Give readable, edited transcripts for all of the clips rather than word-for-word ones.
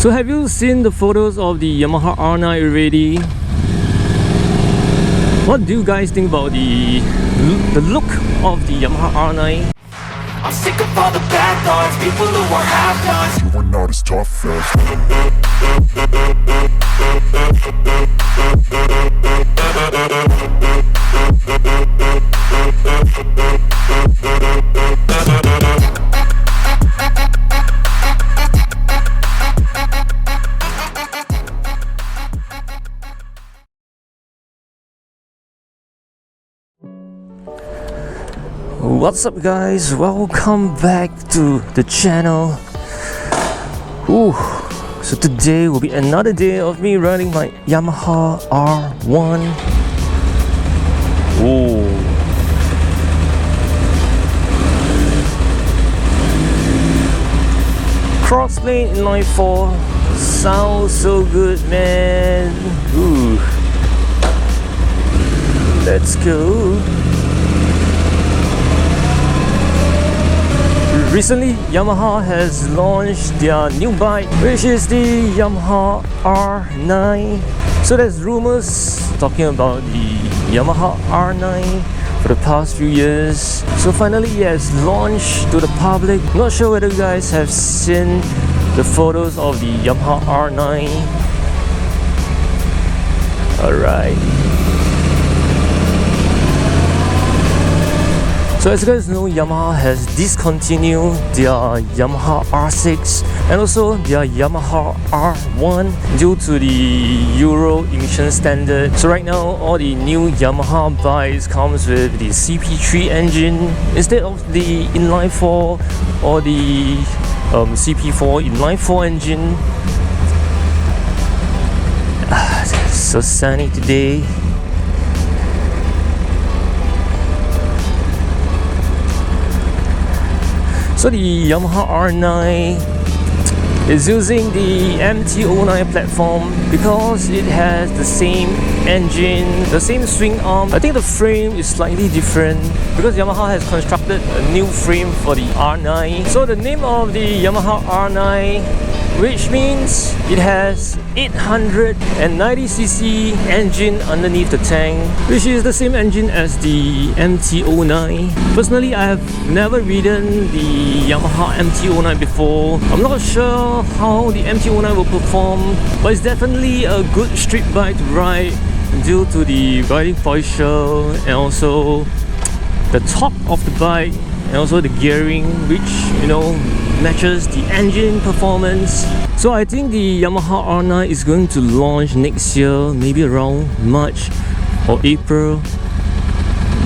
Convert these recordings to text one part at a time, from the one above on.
So have you seen the photos of the Yamaha R9 already? What do you guys think about the look of the Yamaha R9? I'm sick of all the bad thoughts, people who are half-nots. You are not as tough as What's up guys, welcome back to the channel. So today will be another day of me riding my Yamaha R9. Crossplane inline 4 sounds so good, man. Let's go. Recently, Yamaha has launched their new bike, which is the Yamaha R9. So there's rumors talking about the Yamaha R9 for the past few years. So finally it has launched to the public. Not sure whether you guys have seen the photos of the Yamaha R9. Alright. So as you guys know, Yamaha has discontinued their Yamaha R6 and also their Yamaha R1 due to the Euro emission standard. So right now, all the new Yamaha bikes comes with the CP3 engine instead of the inline 4 or the CP4 inline 4 engine. It's so sunny today. So the Yamaha R9 is using the MT-09 platform because it has the same engine, the same swing arm. I think the frame is slightly different because Yamaha has constructed a new frame for the R9. So the name of the Yamaha R9, which means it has 890cc engine underneath the tank, which is the same engine as the MT-09. Personally, I have never ridden the Yamaha MT-09 before. I'm not sure how the MT-09 will perform, but it's definitely a good street bike to ride due to the riding posture and also the top of the bike and also the gearing, which matches the engine performance. So I think the Yamaha R9 is going to launch next year, maybe around March or April,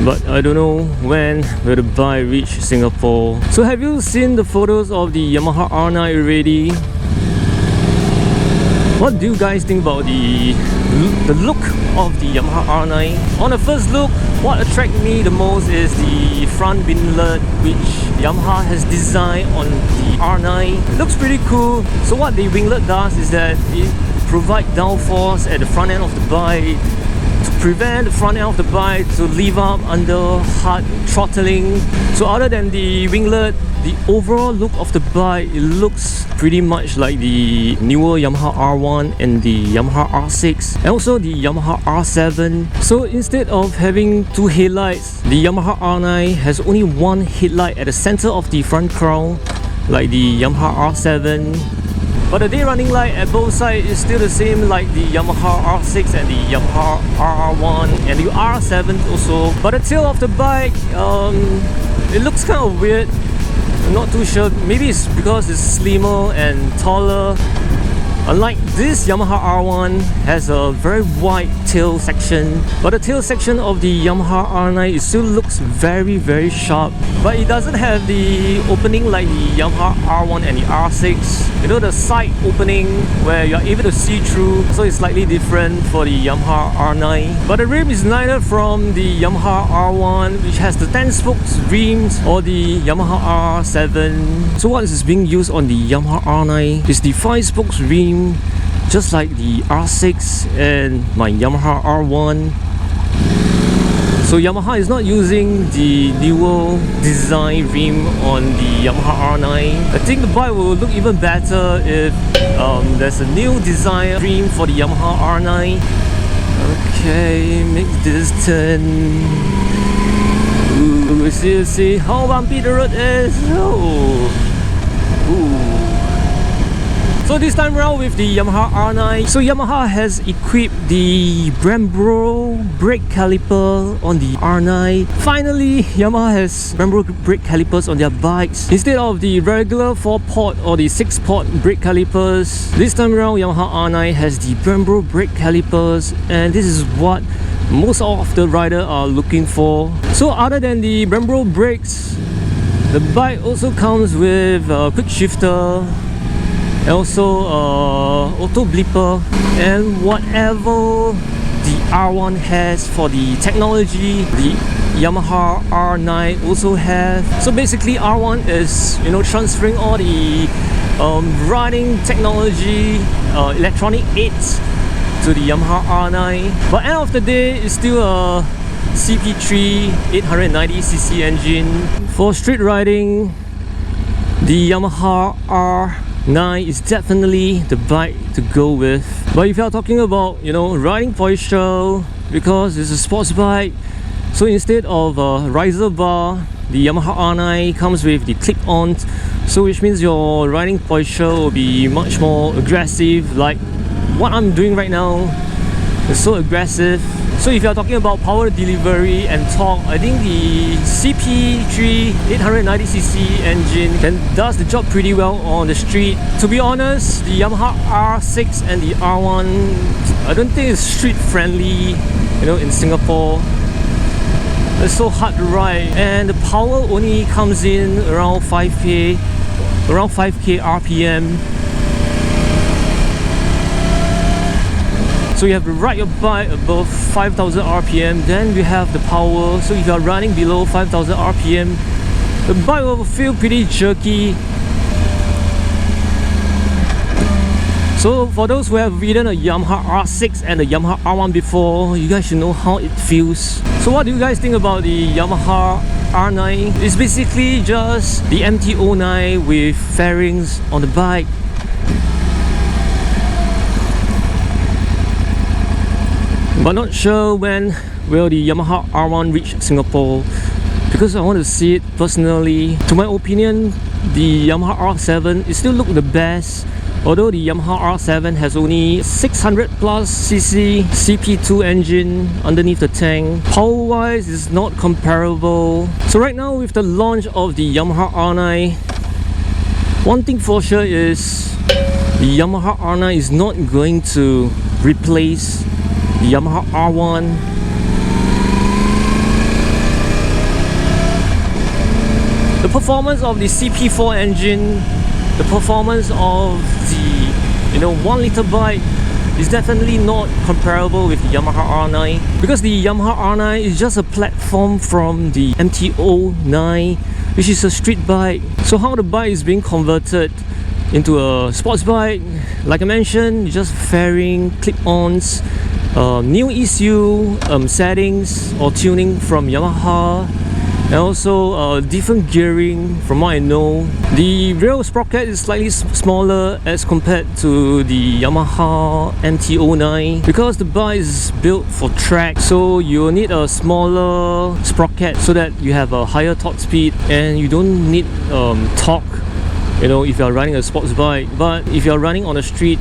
but I don't know when will the bike reach Singapore. So have you seen the photos of the Yamaha R9 already? What do you guys think about the look of the Yamaha R9? On the first look, what attracted me the most is the front winglet, which Yamaha has designed on the R9. It looks pretty cool. So what the winglet does is that it provides downforce at the front end of the bike to prevent the front end of the bike to lift up under hard throttling. So other than the winglet, the overall look of the bike, it looks pretty much like the newer Yamaha R1 and the Yamaha R6 and also the Yamaha R7. So instead of having two headlights, the Yamaha R9 has only one headlight at the center of the front crown like the Yamaha R7. But the day running light at both sides is still the same like the Yamaha R6 and the Yamaha R1 and the R7 also. But the tail of the bike, it looks kind of weird. I'm not too sure. Maybe it's because it's slimmer and taller. Unlike this, Yamaha R1 has a very wide tail section, but the tail section of the Yamaha R9 it still looks very sharp, but it doesn't have the opening like the Yamaha R1 and the R6. The side opening where you're able to see through, so it's slightly different for the Yamaha R9. But the rim is neither from the Yamaha R1, which has the 10 spokes rims, or the Yamaha R7. So what is being used on the Yamaha R9 is the 5 spokes rim, just like the R6 and my Yamaha R1. So Yamaha is not using the newer design rim on the Yamaha R9. I think the bike will look even better if there's a new design rim for the Yamaha R9. Okay, make this turn. Ooh, see how bumpy the road is. Oh. Ooh. So this time around with the Yamaha R9, so Yamaha has equipped the Brembo brake caliper on the R9. Finally, Yamaha has Brembo brake calipers on their bikes. Instead of the regular 4-port or the 6-port brake calipers, this time around Yamaha R9 has the Brembo brake calipers, and this is what most of the riders are looking for. So other than the Brembo brakes, the bike also comes with a quick shifter, also auto blipper, and whatever the R1 has for the technology, the Yamaha R9 also has. So basically R1 is, you know, transferring all the riding technology, electronic aids to the Yamaha R9. But end of the day, it's still a CP3 890cc engine. For street riding, the Yamaha R9 is definitely the bike to go with. But if you are talking about, you know, riding posture, because it's a sports bike, so instead of a riser bar, the Yamaha R9 comes with the clip-on, so which means your riding posture will be much more aggressive, like what I'm doing right now. It's so aggressive. So if you're talking about power delivery and torque, I think the CP3 890cc engine does the job pretty well on the street. To be honest, the Yamaha R6 and the R1, I don't think it's street friendly, you know, in Singapore. It's so hard to ride, and the power only comes in around 5k RPM. So you have to ride your bike above 5000 RPM, then you have the power. So if you are running below 5000 RPM, the bike will feel pretty jerky. So for those who have ridden a Yamaha R6 and a Yamaha R1 before, you guys should know how it feels. So what do you guys think about the Yamaha R9? It's basically just the MT-09 with fairings on the bike. But not sure when will the Yamaha R1 reach Singapore, because I want to see it personally. To my opinion, the Yamaha R7 is still look the best, although the Yamaha R7 has only 600 plus cc CP2 engine underneath the tank. Power wise is not comparable. So right now with the launch of the Yamaha R9, one thing for sure is the Yamaha R9 is not going to replace the Yamaha R1. The performance of the CP4 engine, the performance of the 1 liter bike is definitely not comparable with the Yamaha R9, because the Yamaha R9 is just a platform from the MT-09, which is a street bike. So how the bike is being converted into a sports bike, like I mentioned, just fairing, clip-ons, new ECU settings or tuning from Yamaha, and also different gearing from what I know. The rear sprocket is slightly smaller as compared to the Yamaha MT-09, because the bike is built for track, so you need a smaller sprocket so that you have a higher top speed and you don't need torque, if you are riding a sports bike. But if you are running on the street,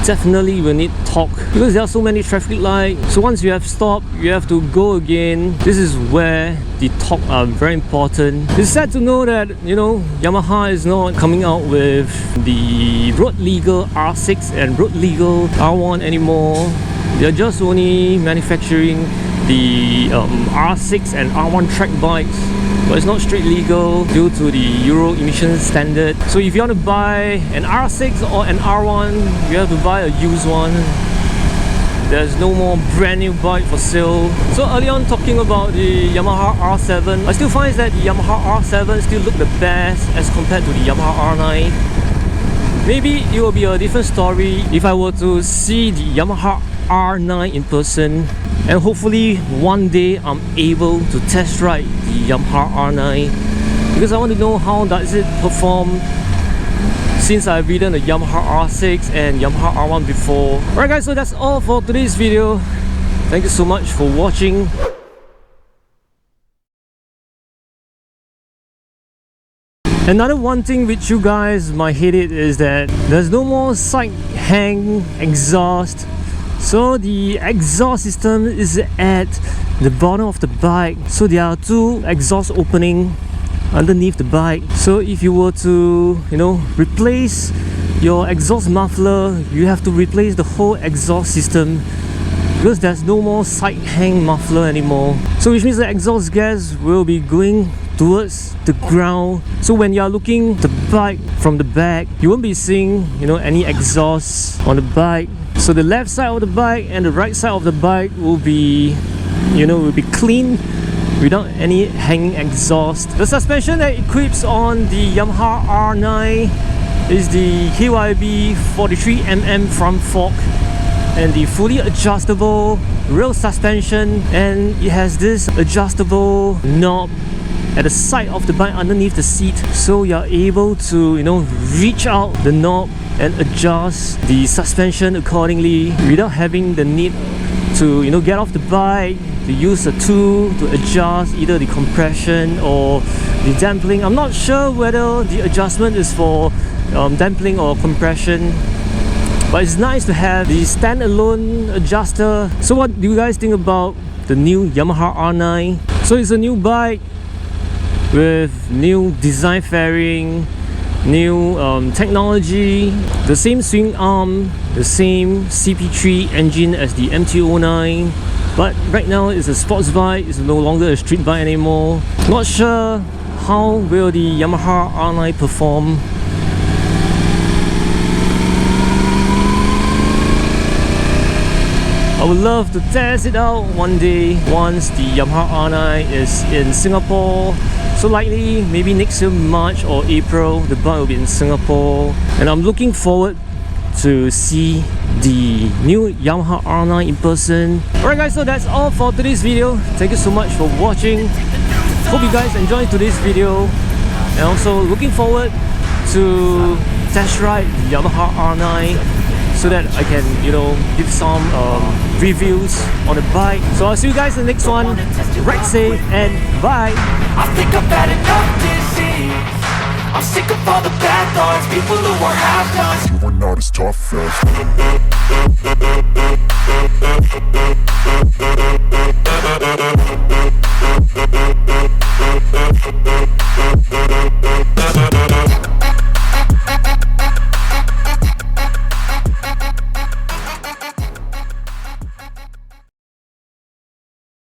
definitely you will need torque, because there are so many traffic lights. So once you have stopped, you have to go again. This is where the torque are very important. It's sad to know that Yamaha is not coming out with the road legal R6 and road legal R1 anymore. They're just only manufacturing the R6 and R1 track bikes, but it's not street legal due to the Euro emission standard. So if you want to buy an R6 or an R1, you have to buy a used one. There's no more brand new bike for sale. So early on, talking about the Yamaha R7, I still find that the Yamaha R7 still look the best as compared to the Yamaha R9. Maybe it will be a different story if I were to see the Yamaha R9 in person. and hopefully one day I'm able to test ride the Yamaha R9 because I want to know how does it perform since I've ridden the Yamaha R6 and Yamaha R1 before. Alright guys, so that's all for today's video. Thank you so much for watching. Another one thing which you guys might hate it is that there's no more side hang exhaust. So the exhaust system is at the bottom of the bike. So there are two exhaust opening underneath the bike. So if you were to, replace your exhaust muffler, you have to replace the whole exhaust system because there's no more side hang muffler anymore. So which means the exhaust gas will be going towards the ground. So when you are looking at the bike from the back, you won't be seeing any exhaust on the bike. So the left side of the bike and the right side of the bike will be clean without any hanging exhaust. The suspension that equips on the Yamaha R9 is the KYB 43mm front fork and the fully adjustable rear suspension, and it has this adjustable knob at the side of the bike underneath the seat, so you're able to reach out the knob and adjust the suspension accordingly without having the need to get off the bike to use a tool to adjust either the compression or the damping. I'm not sure whether the adjustment is for damping or compression, but it's nice to have the standalone adjuster. So what do you guys think about the new Yamaha R9? So it's a new bike with new design fairing, new technology, the same swing arm, the same CP3 engine as the MT-09, but right now it's a sports bike, it's no longer a street bike anymore. Not sure how will the Yamaha R9 perform. I would love to test it out one day once the Yamaha R9 is in Singapore. So likely maybe next year March or April the bike will be in Singapore, and I'm looking forward to see the new Yamaha R9 in person. Alright guys, so that's all for today's video. Thank you so much for watching. Hope you guys enjoyed today's video, and also looking forward to test ride the Yamaha R9 so that I can give some reviews on the bike. So I'll see you guys in the next one. Ride safe and bye. I think I've had enough disease. I'm sick of all the bad thoughts, people who are half-nots. You are not as tough as